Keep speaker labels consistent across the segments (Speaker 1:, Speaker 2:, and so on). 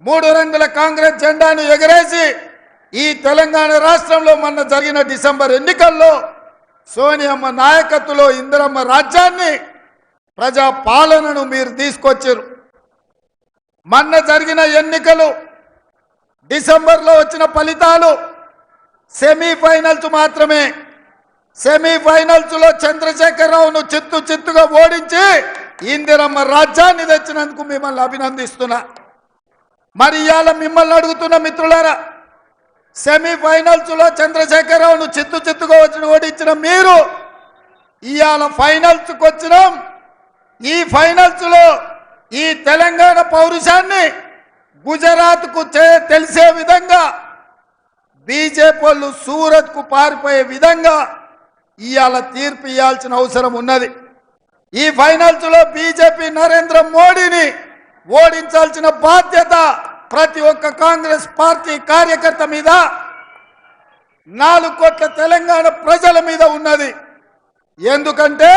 Speaker 1: మూడు రంగుల కాంగ్రెస్ జెండాను ఎగరేసి ఈ తెలంగాణ రాష్ట్రంలో మొన్న జరిగిన డిసెంబర్ ఎన్నికల్లో సోనియమ్మ నాయకత్వంలో ఇందిరమ్మ రాజ్యాన్ని ప్రజా పాలనను మీరు తీసుకొచ్చారు. మొన్న జరిగిన ఎన్నికలు డిసెంబర్లో వచ్చిన ఫలితాలు సెమీఫైనల్స్ మాత్రమే. సెమీఫైనల్స్లో చంద్రశేఖరరావును చిత్తుగా ఓడించి ఇందిరమ్మ రాజ్యాన్ని తెచ్చినందుకు మిమ్మల్ని అభినందిస్తున్నా. మరి ఇవాళ మిమ్మల్ని అడుగుతున్న మిత్రులారా, సెమీఫైనల్స్లో చంద్రశేఖరరావును చిత్తుగా ఓడించిన మీరు ఇవాళ ఫైనల్స్కి వచ్చినాం. ఈ ఫైనల్స్లో ఈ తెలంగాణ పౌరుషాన్ని గుజరాత్కు తెలిసే విధంగా బీజేపీ వాళ్ళు సూరత్కు పారిపోయే విధంగా ఇవాళ తీర్పు ఇవ్వాల్సిన అవసరం ఉన్నది. ఈ ఫైనల్స్లో బీజేపీ నరేంద్ర మోడీని ఓడించాల్సిన బాధ్యత ప్రతి ఒక్క కాంగ్రెస్ పార్టీ కార్యకర్త మీద, 4 కోట్ల తెలంగాణ ప్రజల మీద ఉన్నది. ఎందుకంటే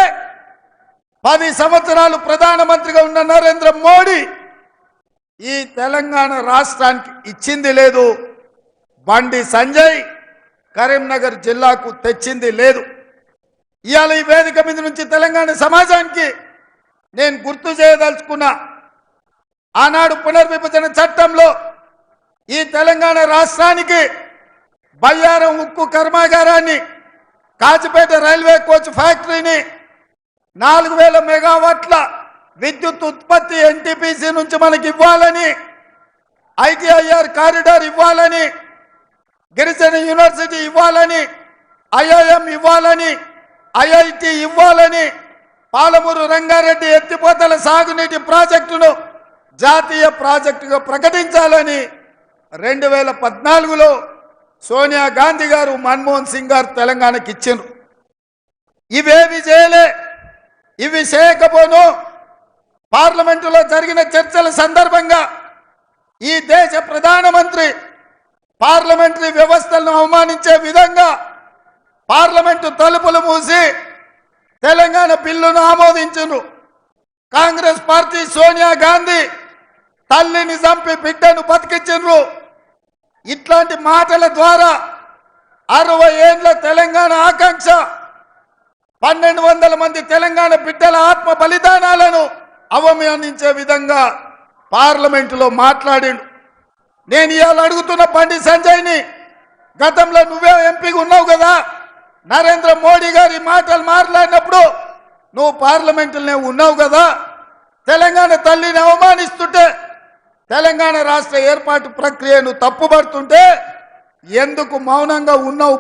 Speaker 1: 10 సంవత్సరాలు ప్రధానమంత్రిగా ఉన్న నరేంద్ర మోడీ ఈ తెలంగాణ రాష్ట్రానికి ఇచ్చింది లేదు. బండి సంజయ్ కరీంనగర్ జిల్లాకు తెచ్చింది లేదు. ఇవాళ ఈ వేదిక మీద నుంచి తెలంగాణ సమాజానికి నేను గుర్తు చేయదలుచుకున్నా, ఆనాడు పునర్విభజన చట్టంలో ఈ తెలంగాణ రాష్ట్రానికి బయ్యారం ఉక్కు కర్మాగారాన్ని, కాచిపేట రైల్వే కోచ్ ఫ్యాక్టరీని, 4000 మెగావాట్ల విద్యుత్ ఉత్పత్తి ఎన్టీపీసీ నుంచి మనకి ఇవ్వాలని, ఐటీఐఆర్ కారిడార్ ఇవ్వాలని, గిరిజన యూనివర్సిటీ ఇవ్వాలని, ఐఐఎం ఇవ్వాలని, ఐఐటి ఇవ్వాలని, పాలమూరు రంగారెడ్డి ఎత్తిపోతల సాగునీటి ప్రాజెక్టును జాతీయ ప్రాజెక్టుగా ప్రకటించాలని 2014లో సోనియా గాంధీ గారు, మన్మోహన్ సింగ్ గారు తెలంగాణకి ఇచ్చారు. ఇవేవి చేయలే. ఇవి చేయకపోను పార్లమెంటులో జరిగిన చర్చల సందర్భంగా ఈ దేశ ప్రధానమంత్రి పార్లమెంటరీ వ్యవస్థలను అవమానించే విధంగా పార్లమెంటు తలుపులు మూసి తెలంగాణ బిల్లును ఆమోదించును. కాంగ్రెస్ పార్టీ సోనియా గాంధీ తల్లిని చంపి బిడ్డను బతికించు. ఇట్లాంటి మాటల ద్వారా 60 ఏళ్ల తెలంగాణ ఆకాంక్ష, 1200 మంది తెలంగాణ బిడ్డల ఆత్మ బలిదానాలను అవమానించే విధంగా పార్లమెంటులో మాట్లాడిండు. నేను ఇవాళ అడుగుతున్న బండి సంజయ్ని, గతంలో నువ్వే ఎంపీగా ఉన్నావు కదా, నరేంద్ర మోడీ గారి మాటలు మాట్లాడినప్పుడు నువ్వు పార్లమెంటులోనే ఉన్నావు కదా, తెలంగాణ తల్లిని అవమానిస్తుంటే, తెలంగాణ రాష్ట్ర ఏర్పాటు ప్రక్రియను తప్పుపడుతుంటే ఎందుకు మౌనంగా ఉన్నావు?